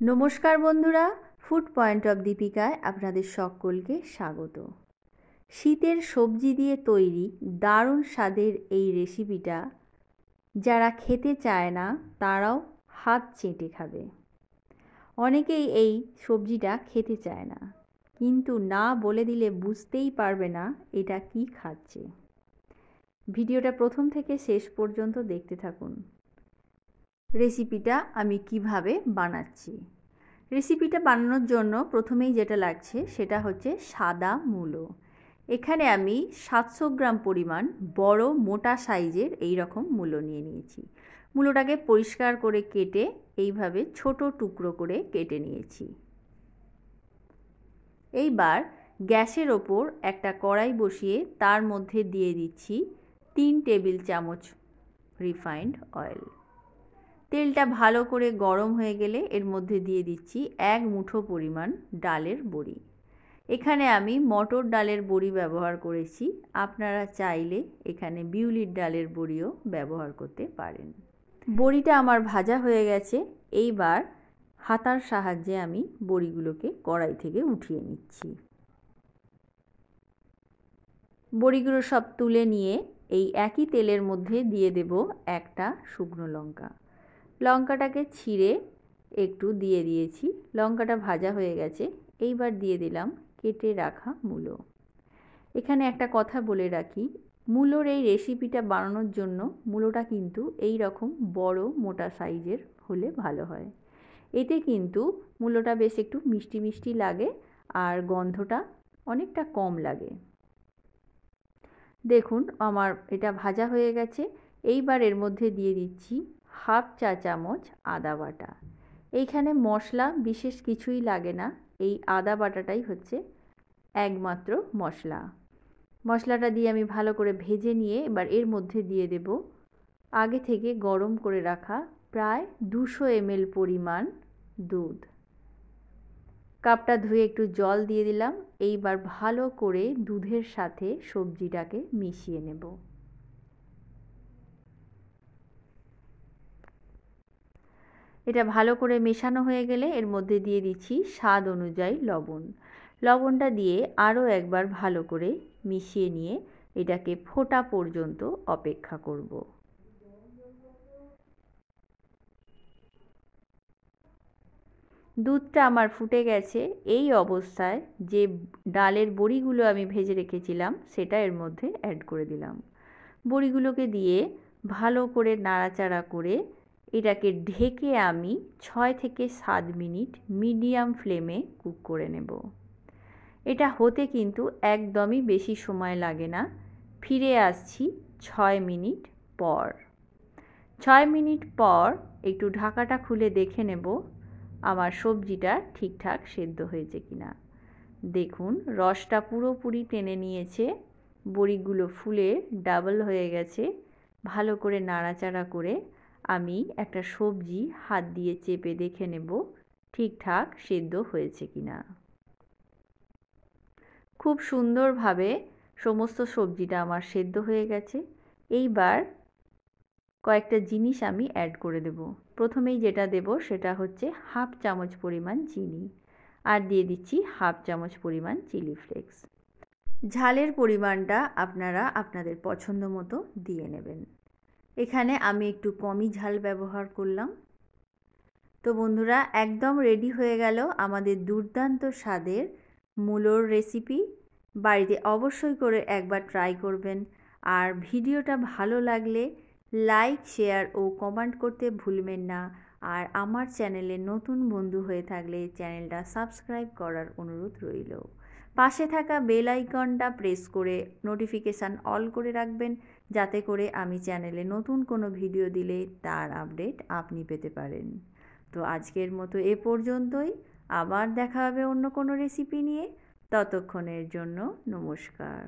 নমস্কার বন্ধুরা, food point of দীপিকায় আপনাদের সকলকে স্বাগত। শীতের সবজি দিয়ে তৈরি দারুণ স্বাদের এই রেসিপিটা যারা খেতে চায় না তারাও হাত চেটে খাবে। অনেকেই এই সবজিটা খেতে চায় না, কিন্তু না বলে দিলে বুঝতেই পারবে না এটা কি খাচ্ছে। ভিডিওটা প্রথম থেকে শেষ পর্যন্ত দেখতে থাকুন। রেসিপিটা আমি কিভাবে বানাচ্ছি। রেসিপিটা বানানোর জন্য প্রথমেই যেটা লাগছে সেটা হচ্ছে সাদা মূলো। এখানে আমি 700 গ্রাম পরিমাণ বড় মোটা সাইজের এই রকম মূলো নিয়ে নিয়েছি। মূলোটাকে পরিষ্কার করে কেটে এইভাবে ছোট টুকরো করে কেটে নিয়েছি। এইবার গ্যাসের ওপর একটা কড়াই বসিয়ে তার মধ্যে দিয়ে দিচ্ছি 3 টেবিল চামচ রিফাইন্ড অয়েল। তেলটা ভালো করে গরম হয়ে গেলে এর মধ্যে দিয়ে দিচ্ছি 1 মুঠো পরিমাণ ডালের বড়ি। এখানে আমি মটর ডালের বড়ি ব্যবহার করেছি, আপনারা চাইলে এখানে বিউলির ডালের বড়িও ব্যবহার করতে পারেন। বড়িটা আমার ভাজা হয়ে গেছে। এইবার হাতার সাহায্যে আমি বড়িগুলোকে কড়াই থেকে উঠিয়ে নিচ্ছি। বড়িগুলো সব তুলে নিয়ে এই একই তেলের মধ্যে দিয়ে দেব একটা শুকনো লঙ্কা। লঙ্কাটাকে ছিঁড়ে একটু দিয়ে দিয়েছি। লঙ্কাটা ভাজা হয়ে গেছে। এইবার দিয়ে দিলাম কেটে রাখা মূলো। এখানে একটা কথা বলে রাখি, মূলোর এই রেসিপিটা বানানোর জন্য মূলোটা কিন্তু এই রকম বড় মোটা সাইজের হলে ভালো হয়। এতে কিন্তু মূলোটা বেশ একটু মিষ্টি মিষ্টি লাগে আর গন্ধটা অনেকটা কম লাগে। দেখুন আমার এটা ভাজা হয়ে গেছে। এইবার এর মধ্যে দিয়ে দিচ্ছি হাফ চা চামচ আদা বাটা। এইখানে মশলা বিশেষ কিছুই লাগে না, এই আদা বাটাটাই হচ্ছে একমাত্র মশলা। মশলাটা দিয়ে আমি ভালো করে ভেজে নিয়ে এবার এর মধ্যে দিয়ে দেব আগে থেকে গরম করে রাখা প্রায় 200 ml পরিমাণ দুধ। কাপটা ধুয়ে একটু জল দিয়ে দিলাম। এইবার ভালো করে দুধের সাথে সবজিটাকে মিশিয়ে নেব। এটা ভালো করে মেশানো হয়ে গেলে এর মধ্যে দিয়ে দিচ্ছি স্বাদ অনুযায়ী লবণ। লবণটা দিয়ে আরও একবার ভালো করে মিশিয়ে নিয়ে এটাকে ফোটা পর্যন্ত অপেক্ষা করব। দুধটা আমার ফুটে গেছে। এই অবস্থায় যে ডালের বড়িগুলো আমি ভেজে রেখেছিলাম সেটা এর মধ্যে অ্যাড করে দিলাম। বড়িগুলোকে দিয়ে ভালো করে নাড়াচাড়া করে এটাকে ঢেকে আমি 6 থেকে 7 মিনিট মিডিয়াম ফ্লেমে কুক করে নেব। এটা হতে কিন্তু একদমই বেশি সময় লাগে না। ফিরে আসছি 6 মিনিট পর। 6 মিনিট পর একটু ঢাকাটা খুলে দেখে নেব আমার সবজিটা ঠিকঠাক সেদ্ধ হয়েছে কিনা। দেখুন রসটা পুরোপুরি টেনে নিয়েছে, বড়িগুলো ফুলে ডাবল হয়ে গেছে। ভালো করে নাড়াচাড়া করে আমি একটা সবজি হাত দিয়ে চেপে দেখে নেব ঠিকঠাক সেদ্ধ হয়েছে কিনা। খুব সুন্দরভাবে সমস্ত সবজিটা আমার সেদ্ধ হয়ে গেছে। এইবার কয়েকটা জিনিস আমি অ্যাড করে দেব। প্রথমেই যেটা দেব সেটা হচ্ছে হাফ চামচ পরিমাণ চিনি, আর দিয়ে দিচ্ছি হাফ চামচ পরিমাণ চিলি ফ্লেক্স। ঝালের পরিমাণটা আপনারা আপনাদের পছন্দ মতো দিয়ে নেবেন। এখানে আমি একটু কমই ঝাল ব্যবহার করলাম। তো বন্ধুরা, একদম রেডি হয়ে গেল আমাদের দুর্দান্ত স্বাদের মূলোর রেসিপি। বাড়িতে অবশ্যই করে একবার ট্রাই করবেন। আর ভিডিওটা ভালো লাগলে লাইক, শেয়ার ও কমেন্ট করতে ভুলবেন না। আর আমার চ্যানেলে নতুন বন্ধু হয়ে থাকলে চ্যানেলটা সাবস্ক্রাইব করার অনুরোধ রইল। পাশে থাকা বেল আইকনটা প্রেস করে নোটিফিকেশান অল করে রাখবেন, যাতে করে আমি চ্যানেলে নতুন কোনো ভিডিও দিলে তার আপডেট আপনি পেতে পারেন। তো আজকের মতো এ পর্যন্তই। আবার দেখা হবে অন্য কোনো রেসিপি নিয়ে। ততক্ষণের জন্য নমস্কার।